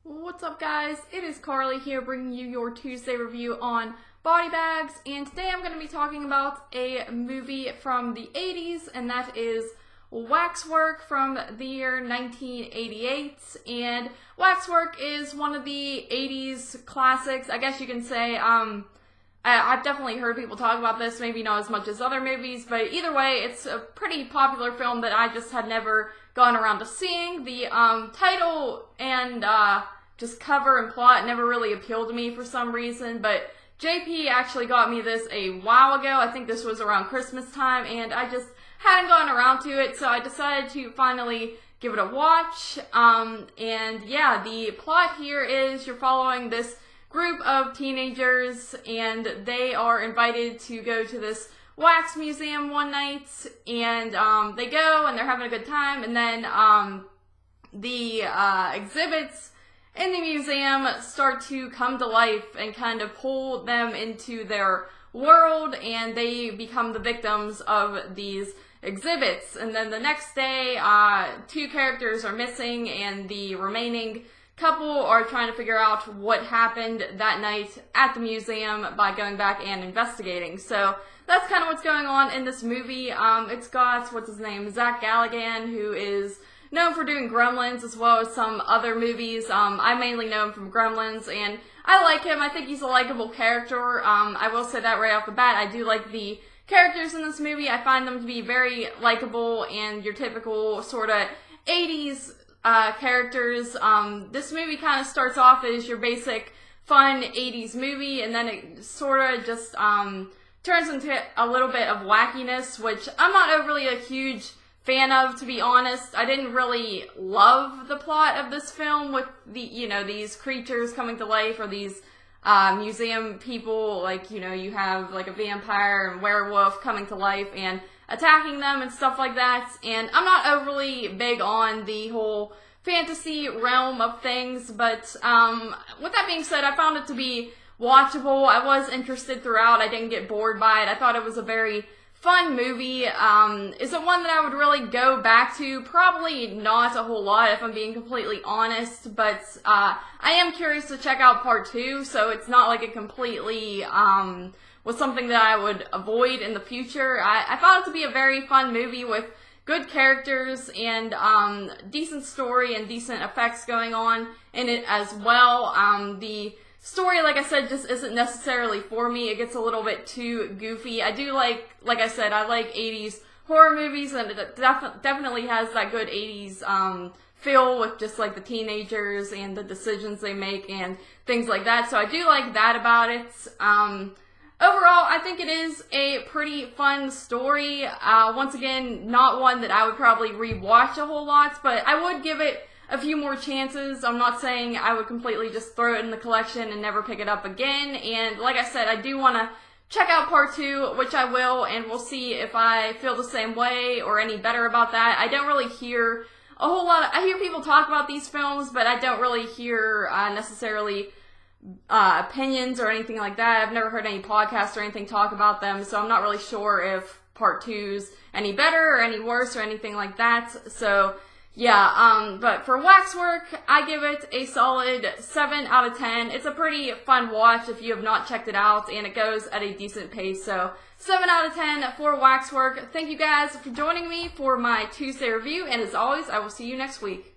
What's up, guys? It is Carly here bringing you your Tuesday review on body bags, and today I'm going to be talking about a movie from the 80s, and that is Waxwork from the year 1988. And Waxwork is one of the 80s classics, I guess you can say. I've definitely heard people talk about this, maybe not as much as other movies, but either way, it's a pretty popular film that I just had never gone around to seeing. The title and just cover and plot never really appealed to me for some reason, but JP actually got me this a while ago. I think this was around Christmas time, and I just hadn't gotten around to it, so I decided to finally give it a watch. And yeah, the plot here is you're following this group of teenagers, and they are invited to go to this wax museum one night, and they go and they're having a good time, and then the exhibits in the museum start to come to life and kind of pull them into their world, and they become the victims of these exhibits. And then the next day, two characters are missing, and the remaining couple are trying to figure out what happened that night at the museum by going back and investigating. So that's kind of what's going on in this movie. It's got, what's his name, Zach Galligan, who is known for doing Gremlins as well as some other movies. I mainly know him from Gremlins, and I like him. I think he's a likable character. I will say that right off the bat. I do like the characters in this movie. I find them to be very likable and your typical sort of 80s characters. This movie kind of starts off as your basic fun 80s movie, and then it sort of just turns into a little bit of wackiness, which I'm not overly a huge fan of, to be honest. I didn't really love the plot of this film with these creatures coming to life, or these museum people, like, you have like a vampire and werewolf coming to life and attacking them and stuff like that. And I'm not overly big on the whole fantasy realm of things, but with that being said, I found it to be watchable. I was interested throughout. I didn't get bored by it. I thought it was a very fun movie. Is it one that I would really go back to? Probably not a whole lot, if I'm being completely honest, but I am curious to check out part 2, so it's not like it completely was something that I would avoid in the future. I found it to be a very fun movie with good characters and decent story and decent effects going on in it as well. The story, like I said, just isn't necessarily for me. It gets a little bit too goofy. I do like I said, I like 80s horror movies, and it definitely has that good 80s feel with just like the teenagers and the decisions they make and things like that. So I do like that about it. Overall, I think it is a pretty fun story. Once again, not one that I would probably rewatch a whole lot, but I would give it a few more chances. I'm not saying I would completely just throw it in the collection and never pick it up again. And like I said, I do want to check out part 2, which I will, and we'll see if I feel the same way or any better about that. I don't really hear a whole lot I hear people talk about these films, but I don't really hear necessarily opinions or anything like that. I've never heard any podcasts or anything talk about them, so I'm not really sure if part 2's any better or any worse or anything like that. So yeah, but for Waxwork, I give it a solid 7 out of 10. It's a pretty fun watch if you have not checked it out, and it goes at a decent pace. So 7 out of 10 for Waxwork. Thank you guys for joining me for my Tuesday review, and as always, I will see you next week.